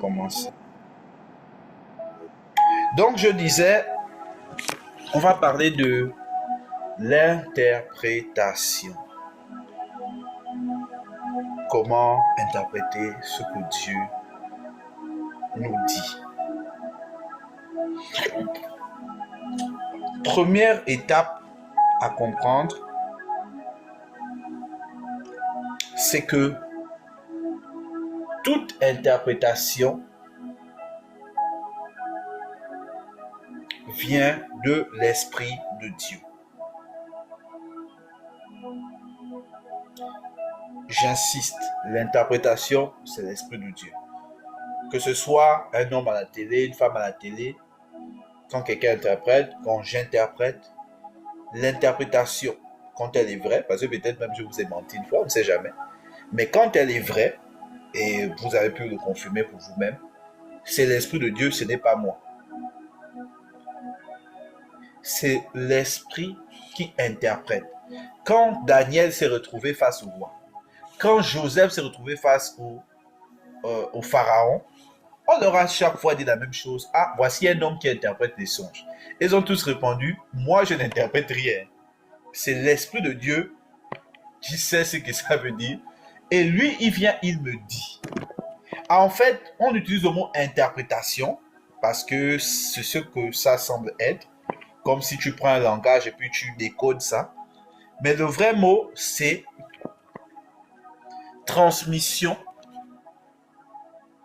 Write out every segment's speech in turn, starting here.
commencer. Donc, je disais, on va parler de l'interprétation. Comment interpréter ce que Dieu nous dit. Première étape à comprendre, c'est que toute interprétation vient de l'Esprit de Dieu. J'insiste, l'interprétation, c'est l'Esprit de Dieu. Que ce soit un homme à la télé, une femme à la télé, quand quelqu'un interprète, quand j'interprète, l'interprétation, quand elle est vraie, parce que peut-être même je vous ai menti une fois, on ne sait jamais, mais quand elle est vraie, et vous avez pu le confirmer pour vous-même, c'est l'Esprit de Dieu, ce n'est pas moi. C'est l'Esprit qui interprète. Quand Daniel s'est retrouvé face au roi, quand Joseph s'est retrouvé face au pharaon, on leur a chaque fois dit la même chose. Ah, voici un homme qui interprète les songes. Ils ont tous répondu, moi je n'interprète rien. C'est l'Esprit de Dieu qui sait ce que ça veut dire. Et lui, il vient, il me dit. En fait, on utilise le mot interprétation parce que c'est ce que ça semble être. Comme si tu prends un langage et puis tu décodes ça. Mais le vrai mot, c'est transmission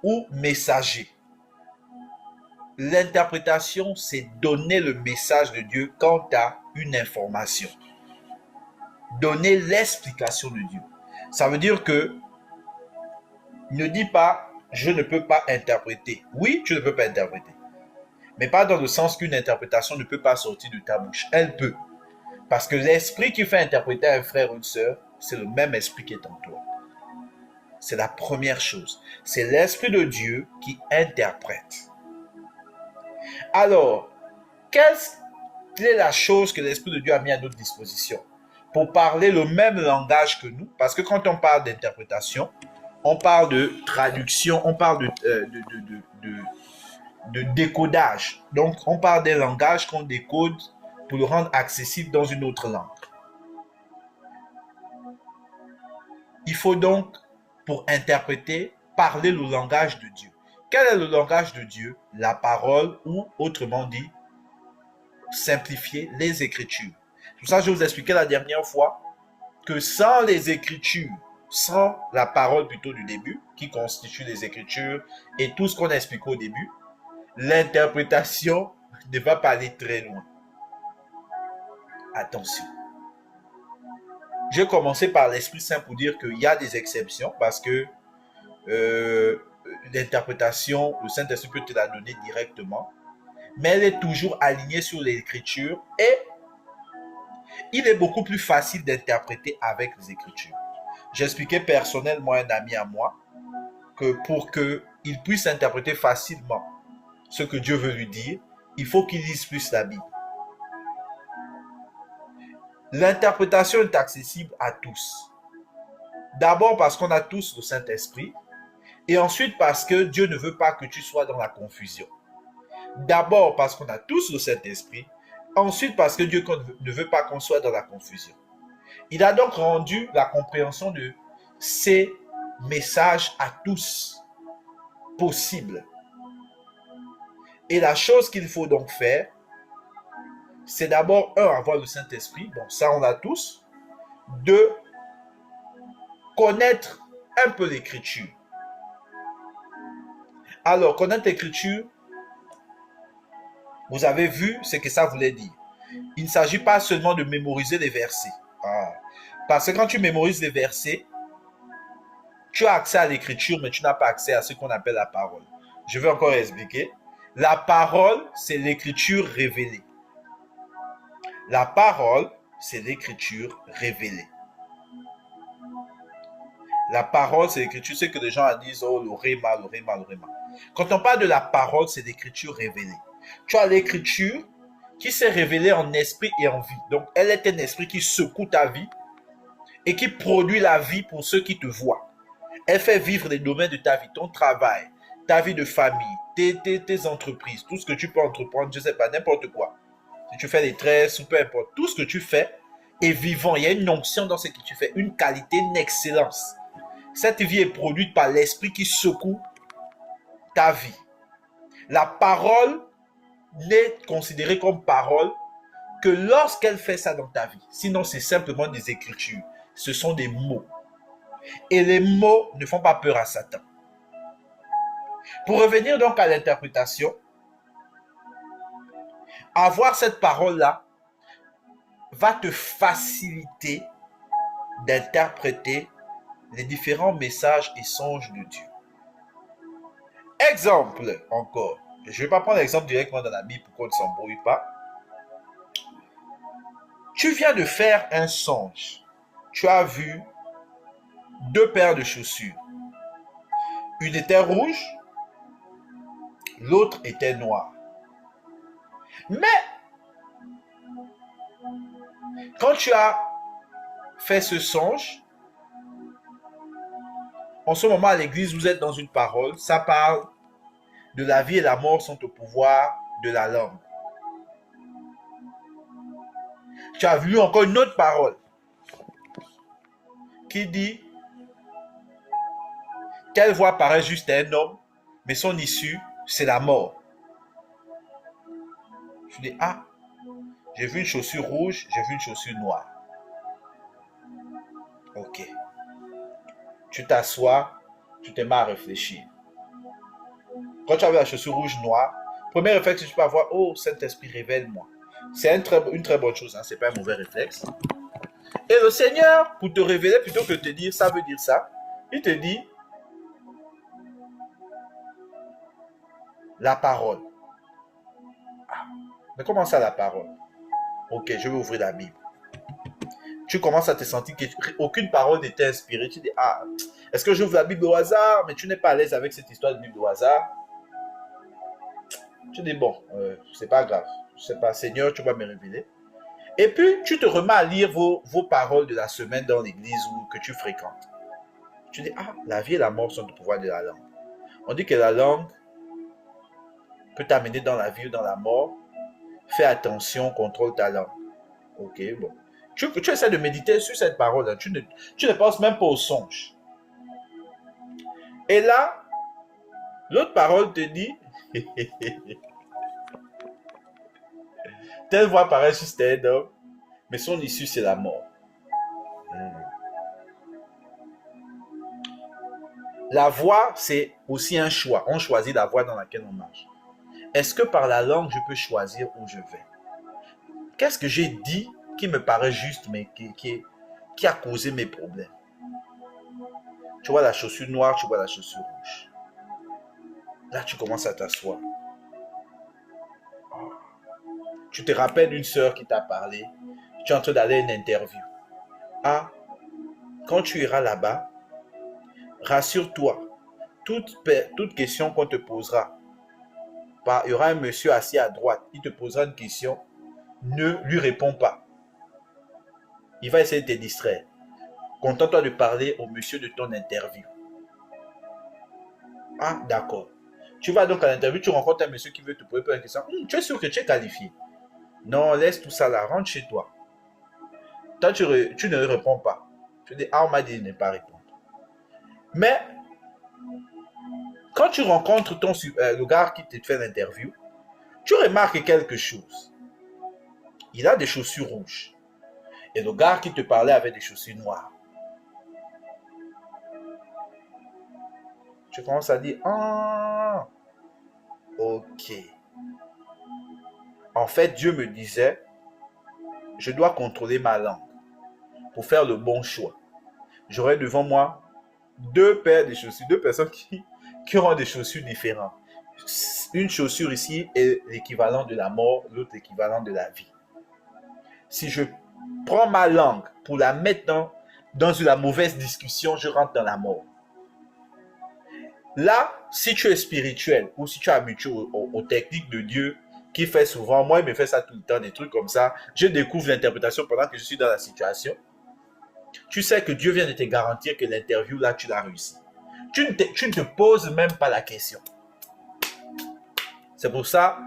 ou messager. L'interprétation, c'est donner le message de Dieu quant à une information. Donner l'explication de Dieu. Ça veut dire que ne dis pas je ne peux pas interpréter. Oui, tu ne peux pas interpréter. Mais pas dans le sens qu'une interprétation ne peut pas sortir de ta bouche. Elle peut. Parce que l'esprit qui fait interpréter à un frère ou une sœur, c'est le même esprit qui est en toi. C'est la première chose. C'est l'Esprit de Dieu qui interprète. Alors, quelle est la chose que l'Esprit de Dieu a mis à notre disposition pour parler le même langage que nous? Parce que quand on parle d'interprétation, on parle de traduction, on parle de décodage. Donc, on parle d'un langage qu'on décode pour le rendre accessible dans une autre langue. Il faut donc, pour interpréter, parler le langage de Dieu. Quel est le langage de Dieu? La parole ou, autrement dit, simplifier les Écritures. C'est pour ça que je vous expliquais la dernière fois que sans les Écritures, sans la parole plutôt du début, qui constitue les Écritures et tout ce qu'on a expliqué au début, l'interprétation ne va pas aller très loin. Attention. Je vais commencer par l'Esprit Saint pour dire qu'il y a des exceptions parce que l'interprétation, le Saint-Esprit peut te la donner directement, mais elle est toujours alignée sur l'Écriture et il est beaucoup plus facile d'interpréter avec les Écritures. J'expliquais personnellement à un ami à moi que pour qu'il puisse interpréter facilement ce que Dieu veut lui dire, il faut qu'il lise plus la Bible. L'interprétation est accessible à tous. D'abord parce qu'on a tous le Saint-Esprit et ensuite parce que Dieu ne veut pas que tu sois dans la confusion. D'abord parce qu'on a tous le Saint-Esprit, ensuite parce que Dieu ne veut pas qu'on soit dans la confusion. Il a donc rendu la compréhension de ces messages à tous possible. Et la chose qu'il faut donc faire, c'est d'abord, avoir le Saint-Esprit, bon, ça on l'a tous. 2, connaître un peu l'Écriture. Alors, connaître l'Écriture, vous avez vu ce que ça voulait dire. Il ne s'agit pas seulement de mémoriser les versets. Parce que quand tu mémorises les versets, tu as accès à l'Écriture, mais tu n'as pas accès à ce qu'on appelle la parole. Je vais encore expliquer. La parole, c'est l'Écriture révélée. La parole, c'est l'Écriture révélée. La parole, c'est l'Écriture. C'est que les gens disent, oh, le réma, le réma, le réma. Quand on parle de la parole, c'est l'Écriture révélée. Tu as l'Écriture qui s'est révélée en esprit et en vie. Donc, elle est un esprit qui secoue ta vie et qui produit la vie pour ceux qui te voient. Elle fait vivre les domaines de ta vie, ton travail, ta vie de famille, tes entreprises, tout ce que tu peux entreprendre, je ne sais pas, n'importe quoi. Si tu fais des tresses ou peu importe, tout ce que tu fais est vivant. Il y a une onction dans ce que tu fais, une qualité, une excellence. Cette vie est produite par l'esprit qui secoue ta vie. La parole n'est considérée comme parole que lorsqu'elle fait ça dans ta vie. Sinon, c'est simplement des écritures. Ce sont des mots. Et les mots ne font pas peur à Satan. Pour revenir donc à l'interprétation, avoir cette parole-là va te faciliter d'interpréter les différents messages et songes de Dieu. Exemple encore. Je ne vais pas prendre l'exemple directement dans la Bible pour qu'on ne s'embrouille pas. Tu viens de faire un songe. Tu as vu 2 paires de chaussures. Une était rouge, l'autre était noire. Mais, quand tu as fait ce songe, en ce moment à l'église, vous êtes dans une parole, ça parle de la vie et la mort sont au pouvoir de la langue. Tu as vu encore une autre parole qui dit telle voix paraît juste à un homme, mais son issue, c'est la mort. Je dis, ah, j'ai vu une chaussure rouge, j'ai vu une chaussure noire. Ok. Tu t'assois, tu te mets à réfléchir. Quand tu as vu la chaussure rouge noire, premier réflexe que tu peux avoir, oh, Saint-Esprit, révèle-moi. C'est une très bonne chose, hein, c'est pas un mauvais réflexe. Et le Seigneur, pour te révéler, plutôt que de te dire ça veut dire ça, il te dit la parole. Ah, mais comment ça la parole? Ok, je vais ouvrir la Bible. Tu commences à te sentir qu'aucune parole n'était inspirée. Tu dis, ah, est-ce que j'ouvre la Bible au hasard? Mais tu n'es pas à l'aise avec cette histoire de Bible au hasard. Tu dis, bon, c'est pas grave. Je sais pas, Seigneur, tu vas me révéler. Et puis, tu te remets à lire vos paroles de la semaine dans l'église ou que tu fréquentes. Tu dis, ah, la vie et la mort sont au pouvoir de la langue. On dit que la langue peut t'amener dans la vie ou dans la mort. Fais attention, contrôle ta langue. Ok, bon. Tu essaies de méditer sur cette parole. Hein. Tu ne penses même pas au songe. Et là, l'autre parole te dit telle voix paraît juste un homme, mais son issue, c'est la mort. La voix, c'est aussi un choix. On choisit la voie dans laquelle on marche. Est-ce que par la langue, je peux choisir où je vais? Qu'est-ce que j'ai dit qui me paraît juste, mais qui a causé mes problèmes? Tu vois la chaussure noire, tu vois la chaussure rouge. Là, tu commences à t'asseoir. Tu te rappelles d'une sœur qui t'a parlé. Tu es en train d'aller à une interview. Ah, quand tu iras là-bas, rassure-toi. Toute question qu'on te posera, il y aura un monsieur assis à droite. Il te posera une question. Ne lui réponds pas. Il va essayer de te distraire. Contente-toi de parler au monsieur de ton interview. Ah, d'accord. Tu vas donc à l'interview, tu rencontres un monsieur qui veut te poser une question. Tu es sûr que tu es qualifié? Non, laisse tout ça là, rentre chez toi. Toi, tu ne réponds pas. Tu dis, ah, on m'a dit de ne pas répondre. Mais, quand tu rencontres le gars qui te fait l'interview, tu remarques quelque chose. Il a des chaussures rouges. Et le gars qui te parlait avait des chaussures noires. Tu commences à dire, ah, ok. En fait, Dieu me disait, je dois contrôler ma langue pour faire le bon choix. J'aurai devant moi 2 paires de chaussures, 2 personnes qui auront des chaussures différentes. Une chaussure ici est l'équivalent de la mort, l'autre l'équivalent de la vie. Si je prends ma langue pour la mettre dans la mauvaise discussion, je rentre dans la mort. Là, si tu es spirituel ou si tu es habitué aux techniques de Dieu, qui fait souvent, moi il me fait ça tout le temps, des trucs comme ça, je découvre l'interprétation pendant que je suis dans la situation. Tu sais que Dieu vient de te garantir que l'interview là, tu l'as réussi. Tu ne te poses même pas la question. C'est pour ça,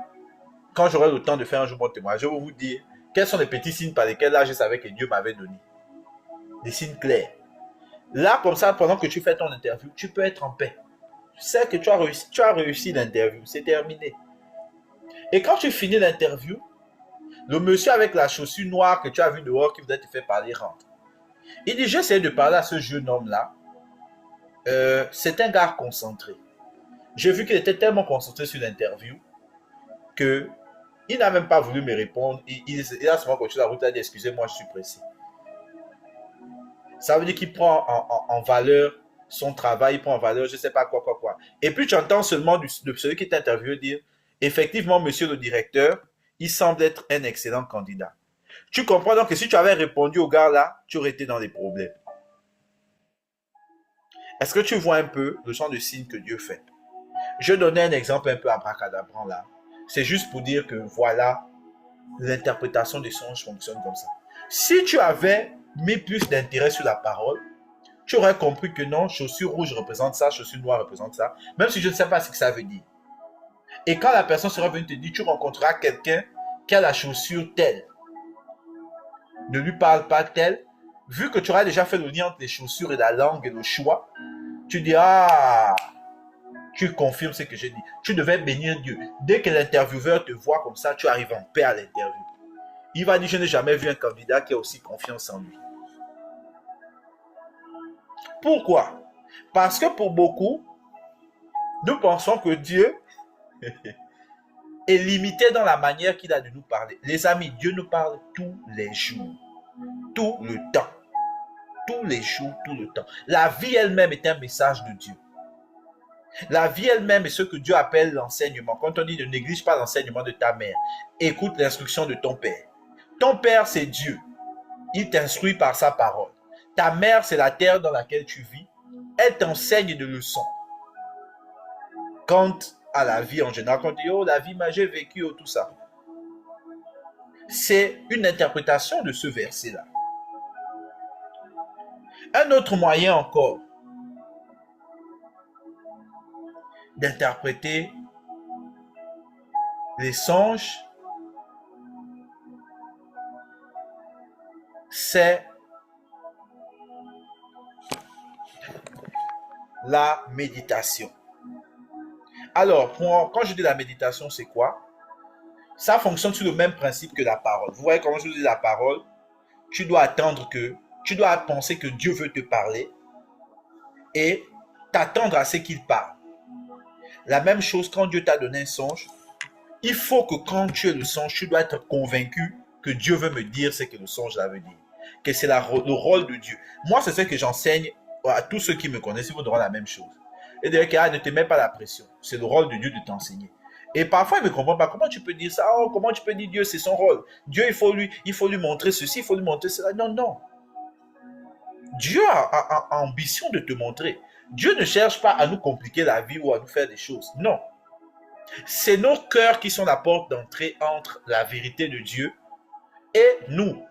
quand j'aurai le temps de faire un jour mon témoignage, je vais vous dire quels sont les petits signes par lesquels là je savais que Dieu m'avait donné. Des signes clairs. Là, comme ça, pendant que tu fais ton interview, tu peux être en paix. Tu sais que tu as réussi l'interview, c'est terminé. Et quand tu finis l'interview, le monsieur avec la chaussure noire que tu as vu dehors qui voulait te faire parler rentre. Il dit, j'essaie de parler à ce jeune homme-là. C'est un gars concentré. J'ai vu qu'il était tellement concentré sur l'interview que il n'a même pas voulu me répondre. Il a seulement continué la route. Il a dit, excusez-moi, je suis pressé. Ça veut dire qu'il prend en valeur son travail, il prend en valeur je ne sais pas quoi. Et puis tu entends seulement de celui qui t'interviewe dire, effectivement, monsieur le directeur, il semble être un excellent candidat. Tu comprends donc que si tu avais répondu au gars là, tu aurais été dans des problèmes. Est-ce que tu vois un peu le genre de signe que Dieu fait? Je donnais un exemple un peu abracadabrant là. C'est juste pour dire que voilà, l'interprétation des songes fonctionne comme ça. Si tu avais mis plus d'intérêt sur la parole, tu aurais compris que non, chaussure rouge représente ça, chaussure noire représente ça, même si je ne sais pas ce que ça veut dire. Et quand la personne sera venue te dire, tu rencontreras quelqu'un qui a la chaussure telle, ne lui parle pas telle, vu que tu auras déjà fait le lien entre les chaussures et la langue et le choix, tu dis, ah, tu confirmes ce que j'ai dit. Tu devais bénir Dieu. Dès que l'intervieweur te voit comme ça, tu arrives en paix à l'interview. Il va dire, je n'ai jamais vu un candidat qui a aussi confiance en lui. Pourquoi? Parce que pour beaucoup, nous pensons que Dieu est limité dans la manière qu'il a de nous parler. Les amis, Dieu nous parle tous les jours, tout le temps. Tous les jours, tout le temps. La vie elle-même est un message de Dieu. La vie elle-même est ce que Dieu appelle l'enseignement. Quand on dit ne néglige pas l'enseignement de ta mère, écoute l'instruction de ton père. Ton père, c'est Dieu. Il t'instruit par sa parole. Ta mère, c'est la terre dans laquelle tu vis. Elle t'enseigne des leçons. Quant à la vie en général, quand on dit, oh, la vie, j'ai vécu, oh, tout ça. C'est une interprétation de ce verset-là. Un autre moyen encore d'interpréter les songes, c'est la méditation. Alors, quand je dis la méditation, c'est quoi? Ça fonctionne sur le même principe que la parole. Vous voyez comment je vous dis la parole? Tu dois penser que Dieu veut te parler et t'attendre à ce qu'il parle. La même chose quand Dieu t'a donné un songe, il faut que quand tu aies le songe, tu dois être convaincu que Dieu veut me dire ce que le songe là veut dire. Que c'est le rôle de Dieu. Moi, c'est ce que j'enseigne à tous ceux qui me connaissent, ils vous diront la même chose. Et dire que ne te mets pas la pression. C'est le rôle de Dieu de t'enseigner. Et parfois, ils ne me comprennent pas. Comment tu peux dire ça? Oh, comment tu peux dire Dieu, c'est son rôle. Dieu, il faut lui montrer ceci, il faut lui montrer cela. Non, non. Dieu a ambition de te montrer. Dieu ne cherche pas à nous compliquer la vie ou à nous faire des choses. Non. C'est nos cœurs qui sont la porte d'entrée entre la vérité de Dieu et nous.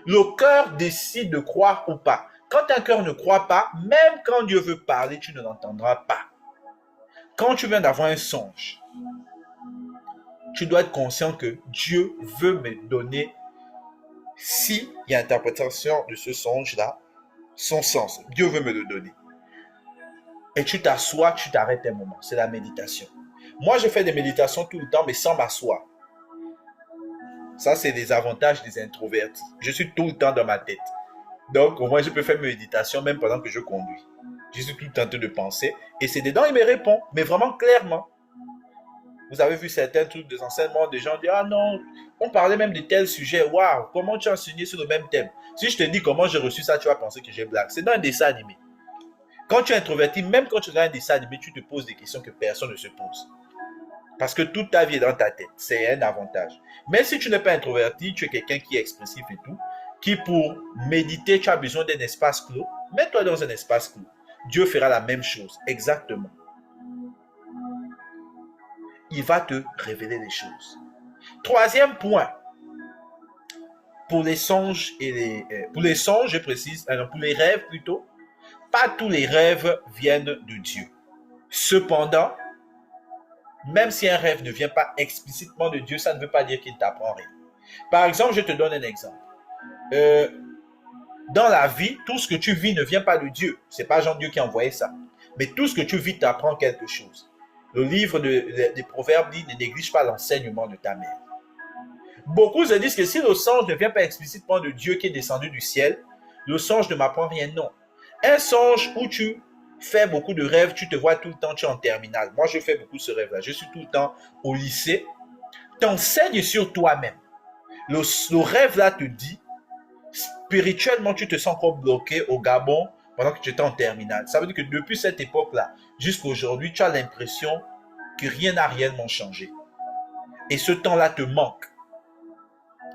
Le cœur décide de croire ou pas. Quand un cœur ne croit pas, même quand Dieu veut parler, tu ne l'entendras pas. Quand tu viens d'avoir un songe, tu dois être conscient que Dieu veut me donner, s'il y a interprétation de ce songe-là, son sens. Dieu veut me le donner. Et tu t'assois, tu t'arrêtes un moment. C'est la méditation. Moi, je fais des méditations tout le temps, mais sans m'asseoir. Ça, c'est les avantages des introvertis. Je suis tout le temps dans ma tête. Donc, au moins, je peux faire mes méditations même pendant que je conduis. Je suis tout le temps en train de penser. Et c'est dedans, il me répond. Mais vraiment clairement. Vous avez vu certains trucs des enseignements, des gens disent, ah non, on parlait même de tels sujets. Waouh, comment tu as enseigné sur le même thème? Si je te dis comment j'ai reçu ça, tu vas penser que j'ai blague. C'est dans un dessin animé. Quand tu es introverti, même quand tu regardes un dessin animé, tu te poses des questions que personne ne se pose. Parce que toute ta vie est dans ta tête. C'est un avantage. Mais si tu n'es pas introverti, tu es quelqu'un qui est expressif et tout, qui pour méditer, tu as besoin d'un espace clos, mets-toi dans un espace clos. Dieu fera la même chose, exactement. Il va te révéler les choses. Troisième point, pour les songes je précise, pour les rêves plutôt, pas tous les rêves viennent de Dieu. Cependant, Même si un rêve ne vient pas explicitement de Dieu, ça ne veut pas dire qu'il ne t'apprend rien. Par exemple, je te donne un exemple. Euh, dans la vie, tout ce que tu vis ne vient pas de Dieu. C'est pas Jean-Dieu qui a envoyé ça. Mais tout ce que tu vis t'apprend quelque chose. Le livre des Proverbes dit: ne néglige pas l'enseignement de ta mère. Beaucoup se disent que si le songe ne vient pas explicitement de Dieu qui est descendu du ciel, le songe ne m'apprend rien. Non. Un songe où tu fais beaucoup de rêves, tu te vois tout le temps, tu es en terminale. Moi, je fais beaucoup ce rêve-là. Je suis tout le temps au lycée. T'enseignes sur toi-même. Le rêve-là te dit, spirituellement, tu te sens comme bloqué au Gabon pendant que tu étais en terminale. Ça veut dire que depuis cette époque-là jusqu'à aujourd'hui, tu as l'impression que rien n'a réellement changé. Et ce temps-là te manque.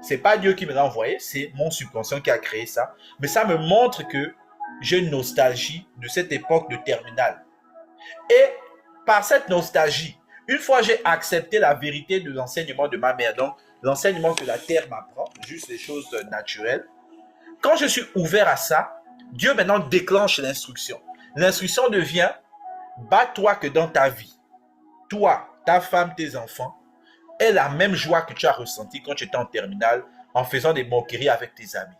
C'est pas Dieu qui me l'a envoyé, c'est mon subconscient qui a créé ça. Mais ça me montre que j'ai une nostalgie de cette époque de terminale. Et par cette nostalgie, une fois j'ai accepté la vérité de l'enseignement de ma mère, donc l'enseignement que la terre m'apprend, juste les choses naturelles, quand je suis ouvert à ça, Dieu maintenant déclenche l'instruction. L'instruction devient: bats-toi que dans ta vie, toi, ta femme, tes enfants, aient la même joie que tu as ressentie quand tu étais en terminale en faisant des moqueries avec tes amis.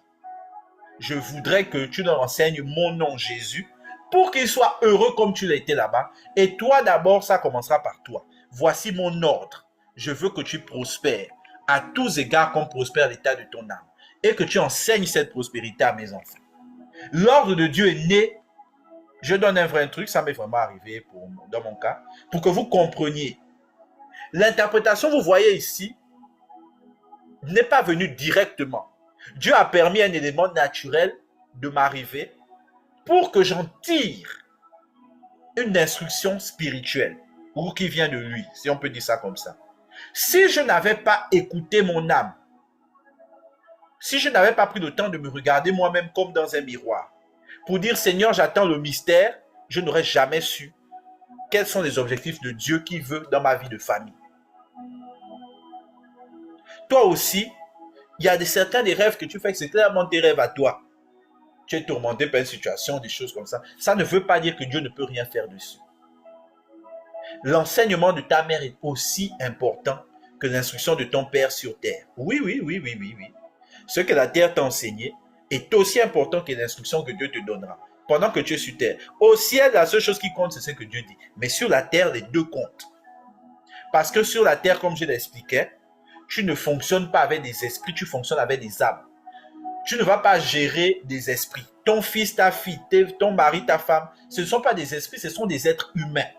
Je voudrais que tu leur enseignes mon nom Jésus pour qu'ils soient heureux comme tu l'as été là-bas. Et toi d'abord, ça commencera par toi. Voici mon ordre. Je veux que tu prospères à tous égards comme prospère l'état de ton âme. Et que tu enseignes cette prospérité à mes enfants. L'ordre de Dieu est né. Je donne un vrai truc, ça m'est vraiment arrivé dans mon cas, pour que vous compreniez. L'interprétation, vous voyez ici, n'est pas venue directement. Dieu a permis un élément naturel de m'arriver pour que j'en tire une instruction spirituelle ou qui vient de lui, si on peut dire ça comme ça. Si je n'avais pas écouté mon âme, si je n'avais pas pris le temps de me regarder moi-même comme dans un miroir, pour dire: Seigneur, j'attends le mystère, je n'aurais jamais su quels sont les objectifs de Dieu qui veut dans ma vie de famille. Toi aussi, il y a certains des rêves que tu fais que c'est clairement tes rêves à toi. Tu es tourmenté par une situation, des choses comme ça. Ça ne veut pas dire que Dieu ne peut rien faire dessus. L'enseignement de ta mère est aussi important que l'instruction de ton père sur terre. Oui. Ce que la terre t'a enseigné est aussi important que l'instruction que Dieu te donnera pendant que tu es sur terre. Au ciel, la seule chose qui compte, c'est ce que Dieu dit. Mais sur la terre, les deux comptent. Parce que sur la terre, comme je l'expliquais, tu ne fonctionnes pas avec des esprits, tu fonctionnes avec des âmes. Tu ne vas pas gérer des esprits. Ton fils, ta fille, ton mari, ta femme, ce ne sont pas des esprits, ce sont des êtres humains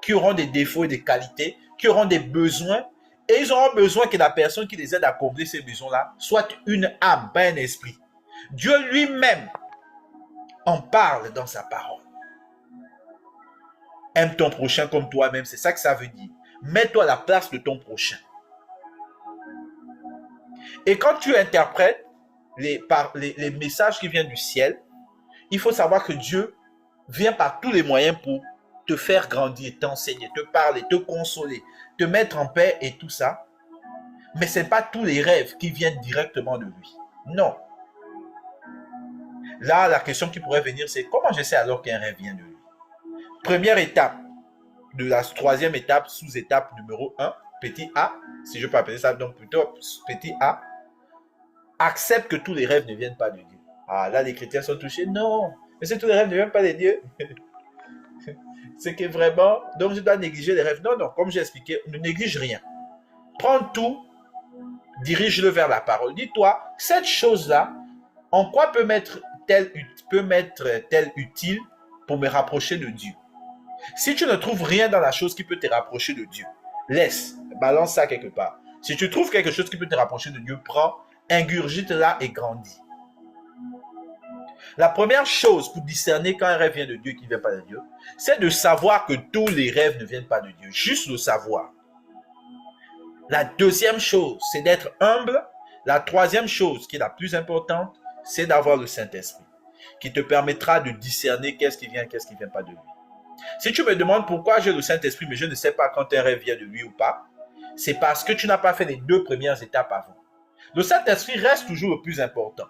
qui auront des défauts et des qualités, qui auront des besoins, et ils auront besoin que la personne qui les aide à combler ces besoins-là soit une âme, pas un esprit. Dieu lui-même en parle dans sa parole. Aime ton prochain comme toi-même, c'est ça que ça veut dire. Mets-toi à la place de ton prochain. Et quand tu interprètes les messages qui viennent du ciel, il faut savoir que Dieu vient par tous les moyens pour te faire grandir, t'enseigner, te parler, te consoler, te mettre en paix et tout ça. Mais ce n'est pas tous les rêves qui viennent directement de lui. Non. Là, la question qui pourrait venir, c'est: comment je sais alors qu'un rêve vient de lui? Première étape de la troisième étape, sous-étape numéro 1, petit a, si je peux appeler ça, donc plutôt petit a, accepte que tous les rêves ne viennent pas de Dieu. Ah, là, les chrétiens sont touchés. Non, mais si tous les rêves ne viennent pas de Dieu, c'est que vraiment, donc je dois négliger les rêves. Non, comme j'ai expliqué, ne néglige rien. Prends tout, dirige-le vers la parole. Dis-toi, cette chose-là, en quoi peut m'être tel utile pour me rapprocher de Dieu? Si tu ne trouves rien dans la chose qui peut te rapprocher de Dieu, laisse, balance ça quelque part. Si tu trouves quelque chose qui peut te rapprocher de Dieu, prends, ingurgite-la et grandis. La première chose pour discerner quand un rêve vient de Dieu et qui ne vient pas de Dieu, c'est de savoir que tous les rêves ne viennent pas de Dieu. Juste le savoir. La deuxième chose, c'est d'être humble. La troisième chose, qui est la plus importante, c'est d'avoir le Saint-Esprit, qui te permettra de discerner qu'est-ce qui vient pas de lui. Si tu me demandes pourquoi j'ai le Saint-Esprit, mais je ne sais pas quand un rêve vient de lui ou pas, c'est parce que tu n'as pas fait les deux premières étapes avant. Le Saint-Esprit reste toujours le plus important.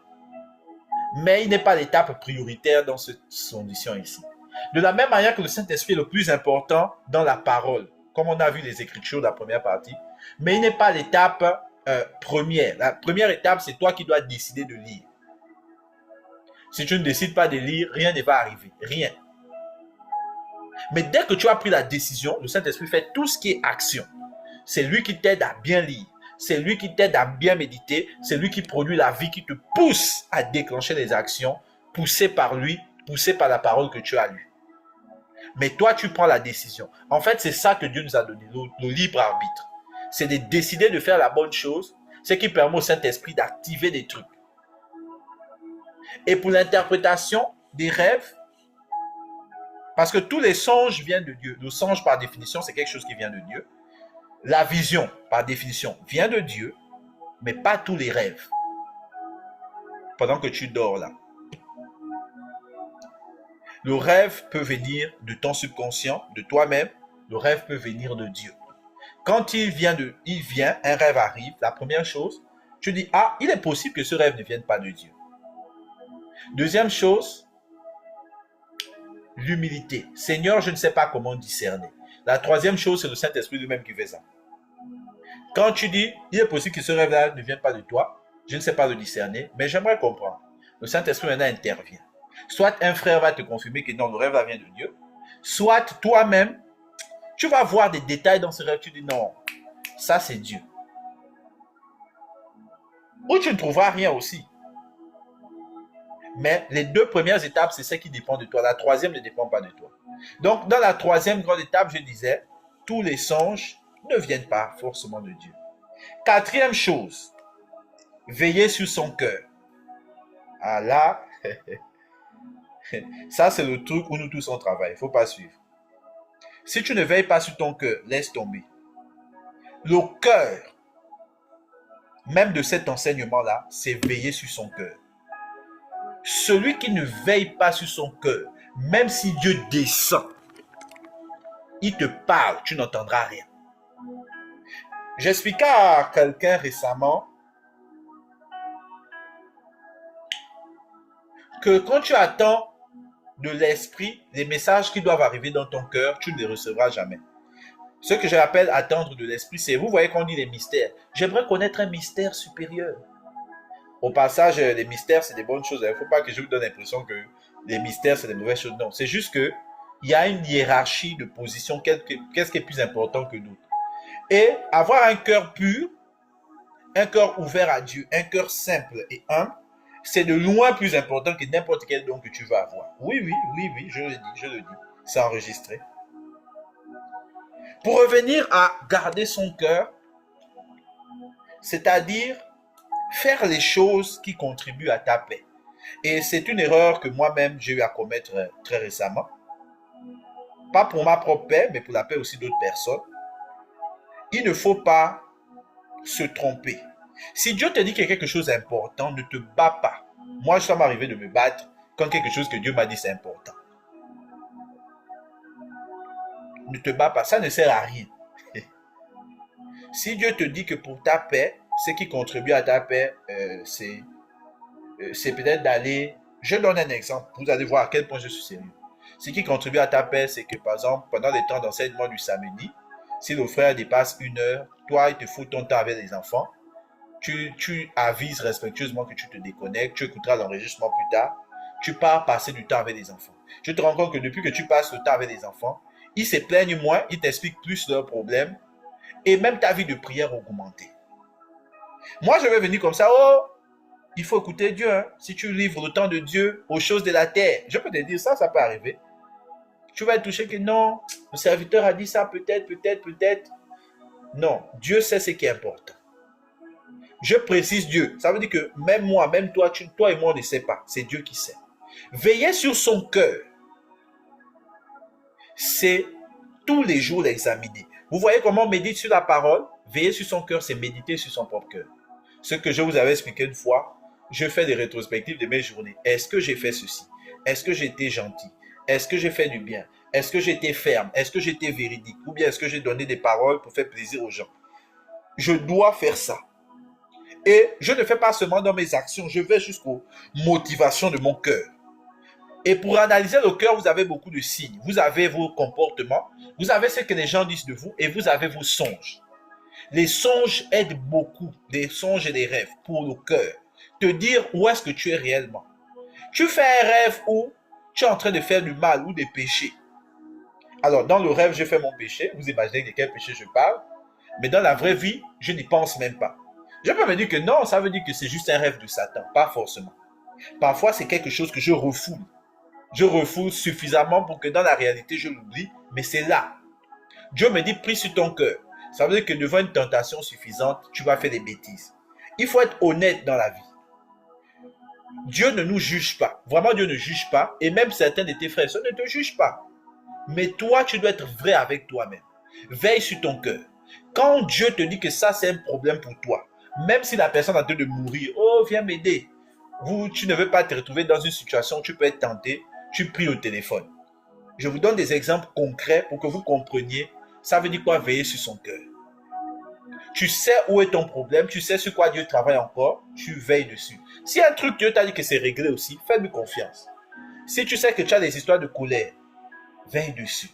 Mais il n'est pas l'étape prioritaire dans cette condition ici. De la même manière que le Saint-Esprit est le plus important dans la parole, comme on a vu les Écritures de la première partie, mais il n'est pas l'étape première. La première étape, c'est toi qui dois décider de lire. Si tu ne décides pas de lire, rien ne va arriver. Rien. Mais dès que tu as pris la décision, le Saint-Esprit fait tout ce qui est action. C'est lui qui t'aide à bien lire. C'est lui qui t'aide à bien méditer. C'est lui qui produit la vie, qui te pousse à déclencher les actions, poussé par lui, poussé par la parole que tu as lue. Mais toi, tu prends la décision. En fait, c'est ça que Dieu nous a donné, le libre arbitre. C'est de décider de faire la bonne chose, ce qui permet au Saint-Esprit d'activer des trucs. Et pour l'interprétation des rêves, parce que tous les songes viennent de Dieu. Le songe, par définition, c'est quelque chose qui vient de Dieu. La vision, par définition, vient de Dieu, mais pas tous les rêves. Pendant que tu dors là. Le rêve peut venir de ton subconscient, de toi-même. Le rêve peut venir de Dieu. Quand il vient, un rêve arrive, la première chose, tu dis, ah, il est possible que ce rêve ne vienne pas de Dieu. Deuxième chose, l'humilité. Seigneur, je ne sais pas comment discerner. La troisième chose, c'est le Saint-Esprit lui-même qui fait ça. Quand tu dis, il est possible que ce rêve-là ne vienne pas de toi, je ne sais pas le discerner, mais j'aimerais comprendre. Le Saint-Esprit maintenant intervient. Soit un frère va te confirmer que non, le rêve vient de Dieu, soit toi-même, tu vas voir des détails dans ce rêve, tu dis non, ça c'est Dieu. Ou tu ne trouveras rien aussi. Mais les deux premières étapes, c'est ce qui dépend de toi. La troisième ne dépend pas de toi. Donc, dans la troisième grande étape, je disais, tous les songes ne viennent pas forcément de Dieu. Quatrième chose, veiller sur son cœur. Ah là, ça c'est le truc où nous tous on travaille. Il ne faut pas suivre. Si tu ne veilles pas sur ton cœur, laisse tomber. Le cœur, même de cet enseignement-là, c'est veiller sur son cœur. Celui qui ne veille pas sur son cœur, même si Dieu descend, il te parle, tu n'entendras rien. J'expliquais à quelqu'un récemment que quand tu attends de l'esprit les messages qui doivent arriver dans ton cœur, tu ne les recevras jamais. Ce que j'appelle attendre de l'esprit, c'est, vous voyez qu'on dit les mystères. J'aimerais connaître un mystère supérieur. Au passage, les mystères, c'est des bonnes choses. Il ne faut pas que je vous donne l'impression que les mystères, c'est des mauvaises choses. Non, c'est juste qu'il y a une hiérarchie de position. Qu'est-ce qui est plus important que d'autres? Et avoir un cœur pur, un cœur ouvert à Dieu, un cœur simple et humble, c'est de loin plus important que n'importe quel don que tu vas avoir. Oui, je le dis. C'est enregistré. Pour revenir à garder son cœur, c'est-à-dire faire les choses qui contribuent à ta paix. Et c'est une erreur que moi-même j'ai eu à commettre très récemment. Pas pour ma propre paix, mais pour la paix aussi d'autres personnes. Il ne faut pas se tromper. Si Dieu te dit qu'il y a quelque chose d'important, ne te bats pas. Moi, ça m'est arrivé de me battre quand quelque chose que Dieu m'a dit c'est important. Ne te bats pas, ça ne sert à rien. Si Dieu te dit que pour ta paix, ce qui contribue à ta paix, c'est peut-être d'aller... Je donne un exemple, vous allez voir à quel point je suis sérieux. Ce qui contribue à ta paix, c'est que par exemple, pendant les temps d'enseignement du samedi, si le frère dépasse 1 heure, toi, il te faut ton temps avec les enfants. Tu avises respectueusement que tu te déconnectes, tu écouteras l'enregistrement plus tard. Tu pars passer du temps avec les enfants. Je te rends compte que depuis que tu passes le temps avec les enfants, ils se plaignent moins, ils t'expliquent plus leurs problèmes et même ta vie de prière augmentée. Moi, je vais venir comme ça, oh, il faut écouter Dieu. Hein. Si tu livres le temps de Dieu aux choses de la terre, je peux te dire ça peut arriver. Tu vas être touché que non, le serviteur a dit ça, peut-être. Non, Dieu sait ce qui est important. Je précise Dieu. Ça veut dire que même moi, même toi, toi et moi, on ne sait pas. C'est Dieu qui sait. Veiller sur son cœur, c'est tous les jours l'examiner. Vous voyez comment on médite sur la parole? Veiller sur son cœur, c'est méditer sur son propre cœur. Ce que je vous avais expliqué une fois, je fais des rétrospectives de mes journées. Est-ce que j'ai fait ceci? Est-ce que j'ai été gentil? Est-ce que j'ai fait du bien? Est-ce que j'ai été ferme? Est-ce que j'ai été véridique? Ou bien est-ce que j'ai donné des paroles pour faire plaisir aux gens? Je dois faire ça. Et je ne fais pas seulement dans mes actions, je vais jusqu'aux motivations de mon cœur. Et pour analyser le cœur, vous avez beaucoup de signes. Vous avez vos comportements, vous avez ce que les gens disent de vous et vous avez vos songes. Les songes aident beaucoup, les songes et les rêves pour le cœur. Te dire où est-ce que tu es réellement. Tu fais un rêve où tu es en train de faire du mal ou des péchés. Alors, dans le rêve, je fais mon péché. Vous imaginez de quel péché je parle. Mais dans la vraie vie, je n'y pense même pas. Je peux me dire que non, ça veut dire que c'est juste un rêve de Satan. Pas forcément. Parfois, c'est quelque chose que je refoule. Je refoule suffisamment pour que dans la réalité, je l'oublie. Mais c'est là. Dieu me dit, prie sur ton cœur. Ça veut dire que devant une tentation suffisante, tu vas faire des bêtises. Il faut être honnête dans la vie. Dieu ne nous juge pas. Vraiment, Dieu ne juge pas. Et même certains de tes frères ne te jugent pas. Mais toi, tu dois être vrai avec toi-même. Veille sur ton cœur. Quand Dieu te dit que ça, c'est un problème pour toi, même si la personne est en train de mourir, oh, viens m'aider. Tu ne veux pas te retrouver dans une situation où tu peux être tenté, tu pries au téléphone. Je vous donne des exemples concrets pour que vous compreniez. Ça veut dire quoi veiller sur son cœur. Tu sais où est ton problème, tu sais sur quoi Dieu travaille encore, tu veilles dessus. Si un truc Dieu t'a dit que c'est réglé aussi, fais-lui confiance. Si tu sais que tu as des histoires de colère, veille dessus.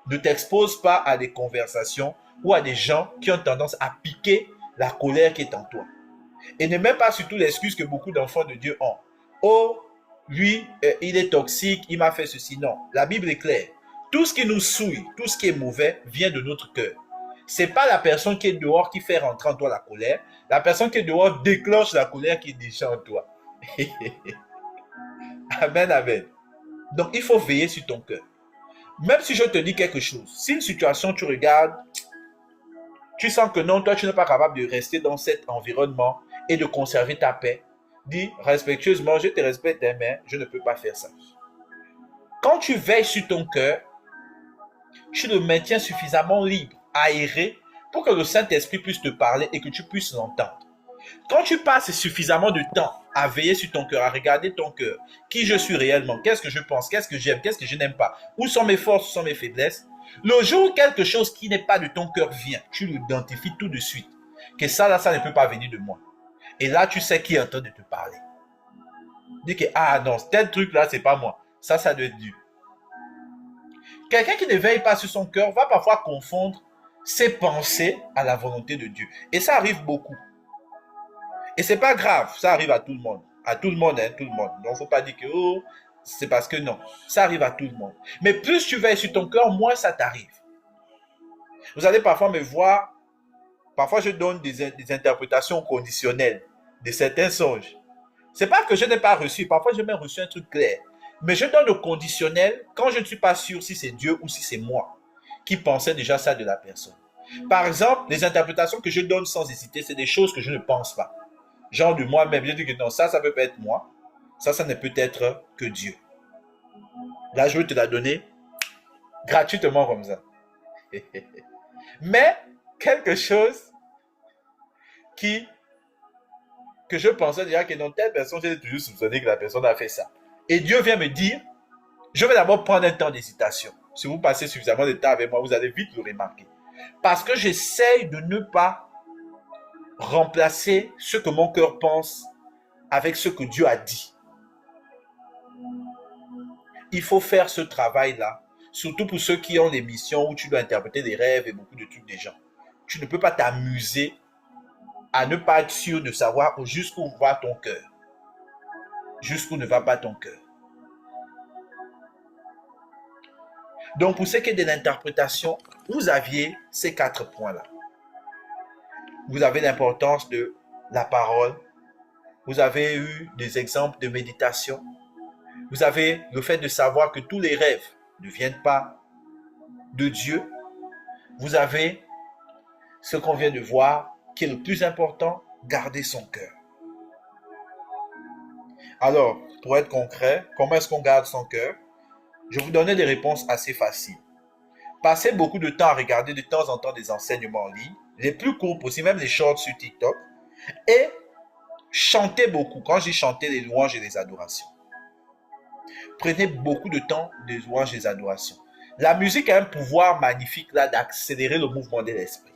Ne t'expose pas à des conversations ou à des gens qui ont tendance à piquer la colère qui est en toi. Et ne mets pas surtout l'excuse que beaucoup d'enfants de Dieu ont. Oh, lui, il est toxique, il m'a fait ceci. Non, la Bible est claire. Tout ce qui nous souille, tout ce qui est mauvais vient de notre cœur. Ce n'est pas la personne qui est dehors qui fait rentrer en toi la colère. La personne qui est dehors déclenche la colère qui est déjà en toi. Amen, amen. Donc, il faut veiller sur ton cœur. Même si je te dis quelque chose, si une situation, tu regardes, tu sens que non, toi, tu n'es pas capable de rester dans cet environnement et de conserver ta paix, dis respectueusement, je te respecte, mais je ne peux pas faire ça. Quand tu veilles sur ton cœur, tu le maintiens suffisamment libre, aéré, pour que le Saint-Esprit puisse te parler et que tu puisses l'entendre. Quand tu passes suffisamment de temps à veiller sur ton cœur, à regarder ton cœur, qui je suis réellement, qu'est-ce que je pense, qu'est-ce que j'aime, qu'est-ce que je n'aime pas, où sont mes forces, où sont mes faiblesses, le jour où quelque chose qui n'est pas de ton cœur vient, tu l'identifies tout de suite, que ça là, ça ne peut pas venir de moi. Et là, tu sais qui est en train de te parler. Dis que, ah non, tel truc là, c'est pas moi. Ça doit être Dieu. Quelqu'un qui ne veille pas sur son cœur va parfois confondre ses pensées à la volonté de Dieu. Et ça arrive beaucoup. Et c'est pas grave, ça arrive à tout le monde. À tout le monde, hein, tout le monde. Donc, il ne faut pas dire que, oh, c'est parce que non. Ça arrive à tout le monde. Mais plus tu veilles sur ton cœur, moins ça t'arrive. Vous allez parfois me voir, parfois je donne des interprétations conditionnelles de certains songes. C'est pas que je n'ai pas reçu, parfois j'ai même reçu un truc clair. Mais je donne le conditionnel quand je ne suis pas sûr si c'est Dieu ou si c'est moi qui pensais déjà ça de la personne. Par exemple, les interprétations que je donne sans hésiter, c'est des choses que je ne pense pas. Genre de moi-même, je dis que non, ça peut pas être moi. Ça ne peut être que Dieu. Là, je vais te la donner gratuitement comme ça. Mais, quelque chose que je pensais déjà que dans telle personne, j'ai toujours soupçonné que la personne a fait ça. Et Dieu vient me dire, je vais d'abord prendre un temps d'hésitation. Si vous passez suffisamment de temps avec moi, vous allez vite le remarquer. Parce que j'essaye de ne pas remplacer ce que mon cœur pense avec ce que Dieu a dit. Il faut faire ce travail-là, surtout pour ceux qui ont des missions où tu dois interpréter des rêves et beaucoup de trucs des gens. Tu ne peux pas t'amuser à ne pas être sûr de savoir jusqu'où va ton cœur. Jusqu'où ne va pas ton cœur. Donc, pour ce qui est de l'interprétation, vous aviez ces 4 points-là. Vous avez l'importance de la parole. Vous avez eu des exemples de méditation. Vous avez le fait de savoir que tous les rêves ne viennent pas de Dieu. Vous avez ce qu'on vient de voir, qui est le plus important, garder son cœur. Alors, pour être concret, comment est-ce qu'on garde son cœur? Je vais vous donner des réponses assez faciles. Passez beaucoup de temps à regarder de temps en temps des enseignements en ligne, les plus courts possibles, même les shorts sur TikTok, et chantez beaucoup. Quand j'ai chanté les louanges et les adorations, prenez beaucoup de temps des louanges et des adorations. La musique a un pouvoir magnifique là d'accélérer le mouvement de l'esprit.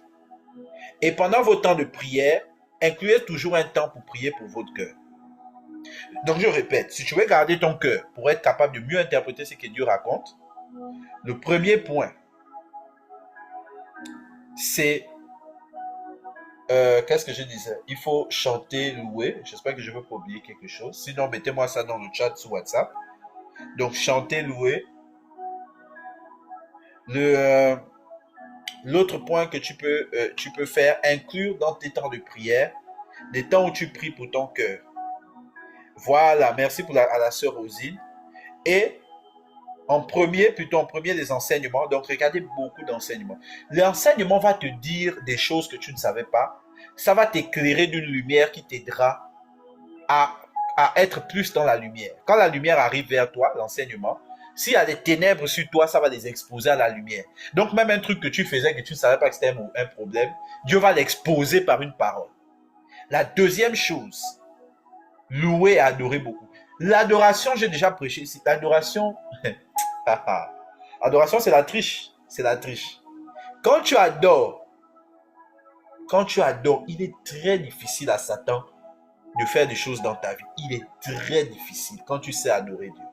Et pendant vos temps de prière, incluez toujours un temps pour prier pour votre cœur. Donc je répète, si tu veux garder ton cœur pour être capable de mieux interpréter ce que Dieu raconte, le premier point, c'est, qu'est-ce que je disais? Il faut chanter, louer. J'espère que je ne veux pas oublier quelque chose. Sinon, mettez-moi ça dans le chat sur WhatsApp. Donc, chanter, louer. L'autre point que tu peux faire, inclure dans tes temps de prière, des temps où tu pries pour ton cœur. Voilà, merci à la sœur Rosine. Et en premier des enseignements, donc regardez beaucoup d'enseignements. L'enseignement va te dire des choses que tu ne savais pas. Ça va t'éclairer d'une lumière qui t'aidera à, à être plus dans la lumière. Quand la lumière arrive vers toi, l'enseignement, s'il y a des ténèbres sur toi, ça va les exposer à la lumière. Donc même un truc que tu faisais que tu ne savais pas que c'était un problème, Dieu va l'exposer par une parole. La deuxième chose, louer et adorer beaucoup. L'adoration, j'ai déjà prêché ici. L'adoration, adoration, c'est la triche. C'est la triche. Quand tu adores, il est très difficile à Satan de faire des choses dans ta vie. Il est très difficile quand tu sais adorer Dieu.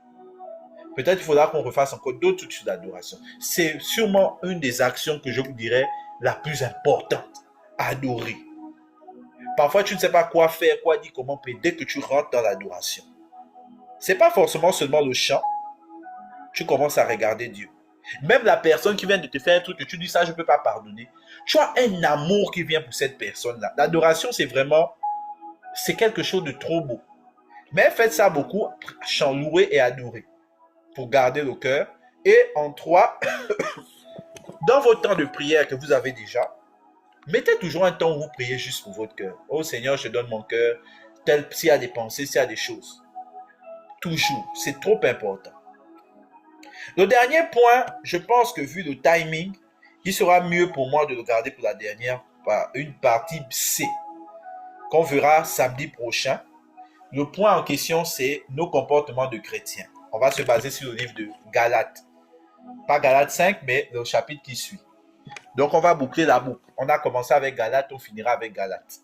Peut-être qu'il faudra qu'on refasse encore d'autres trucs d'adoration. C'est sûrement une des actions que je vous dirais la plus importante. Adorer. Parfois, tu ne sais pas quoi faire, quoi dire, comment prier dès que tu rentres dans l'adoration. C'est pas forcément seulement le chant. Tu commences à regarder Dieu. Même la personne qui vient de te faire un truc que tu dis ça, je ne peux pas pardonner. Tu as un amour qui vient pour cette personne-là. L'adoration, c'est quelque chose de trop beau. Mais faites ça beaucoup, louer et adorer, pour garder le cœur. Et en 3, dans vos temps de prière que vous avez déjà, mettez toujours un temps où vous priez juste pour votre cœur. Oh Seigneur, je donne mon cœur, s'il y a des pensées, s'il y a des choses. Toujours, c'est trop important. Le dernier point, je pense que vu le timing, il sera mieux pour moi de le garder pour la dernière, une partie C, qu'on verra samedi prochain. Le point en question, c'est nos comportements de chrétiens. On va se baser sur le livre de Galates. Pas Galates 5, mais le chapitre qui suit. Donc, on va boucler la boucle. On a commencé avec Galates, on finira avec Galates.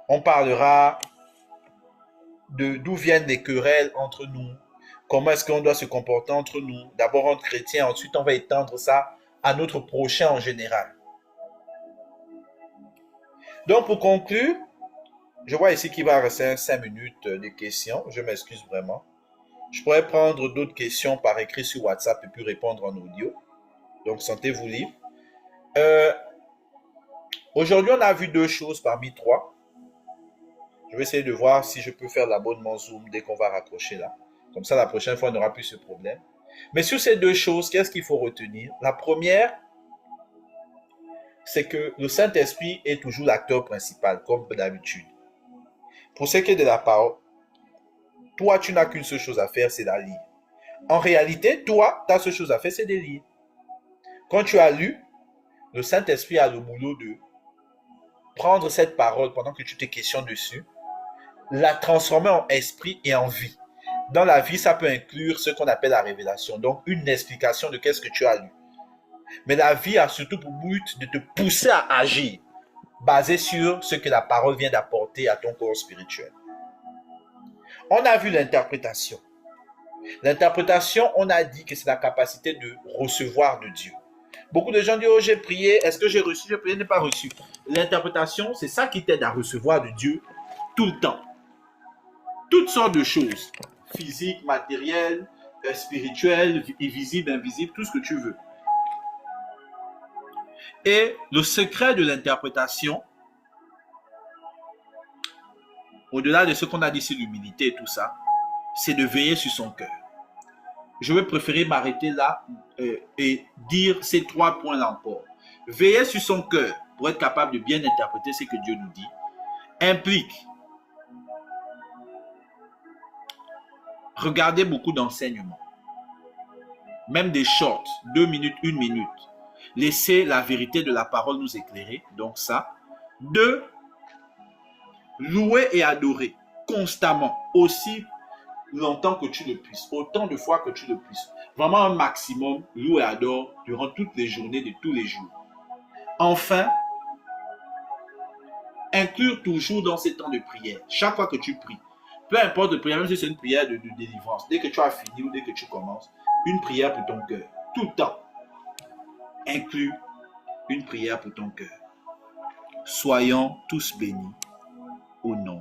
On parlera d'où viennent les querelles entre nous, comment est-ce qu'on doit se comporter entre nous, d'abord entre chrétiens, ensuite on va étendre ça à notre prochain en général. Donc pour conclure, je vois ici qu'il va rester 5 minutes de questions, je m'excuse vraiment. Je pourrais prendre d'autres questions par écrit sur WhatsApp et puis répondre en audio. Donc sentez-vous libre. Aujourd'hui on a vu 2 choses parmi 3. Je vais essayer de voir si je peux faire l'abonnement Zoom dès qu'on va raccrocher là. Comme ça, la prochaine fois, on n'aura plus ce problème. Mais sur ces 2 choses, qu'est-ce qu'il faut retenir? La première, c'est que le Saint-Esprit est toujours l'acteur principal, comme d'habitude. Pour ce qui est de la parole, toi, tu n'as qu'une seule chose à faire, c'est la lire. En réalité, toi, ta seule chose à faire, c'est de lire. Quand tu as lu, le Saint-Esprit a le boulot de prendre cette parole pendant que tu te questionnes dessus, la transformer en esprit et en vie. Dans la vie, ça peut inclure ce qu'on appelle la révélation, donc une explication de qu'est-ce que tu as lu. Mais la vie a surtout pour but de te pousser à agir, basé sur ce que la parole vient d'apporter à ton corps spirituel. On a vu l'interprétation. L'interprétation, on a dit que c'est la capacité de recevoir de Dieu. Beaucoup de gens disent, oh j'ai prié, est-ce que j'ai reçu? J'ai prié, je n'ai pas reçu. L'interprétation, c'est ça qui t'aide à recevoir de Dieu tout le temps. Toutes sortes de choses, physiques, matérielles, spirituelles, visibles, invisibles, tout ce que tu veux. Et le secret de l'interprétation, au-delà de ce qu'on a dit sur l'humilité et tout ça, c'est de veiller sur son cœur. Je vais préférer m'arrêter là et dire ces 3 points-là encore. Veiller sur son cœur pour être capable de bien interpréter ce que Dieu nous dit implique regarder beaucoup d'enseignements, même des shorts, 2 minutes, 1 minute. Laisser la vérité de la parole nous éclairer, donc ça. 2, louer et adorer constamment, aussi longtemps que tu le puisses, autant de fois que tu le puisses. Vraiment un maximum, loue et adore durant toutes les journées de tous les jours. Enfin, inclure toujours dans ces temps de prière, chaque fois que tu pries, Peu importe de prière, même si c'est une prière de délivrance. Dès que tu as fini ou dès que tu commences, une prière pour ton cœur. Tout le temps. Inclus une prière pour ton cœur. Soyons tous bénis au nom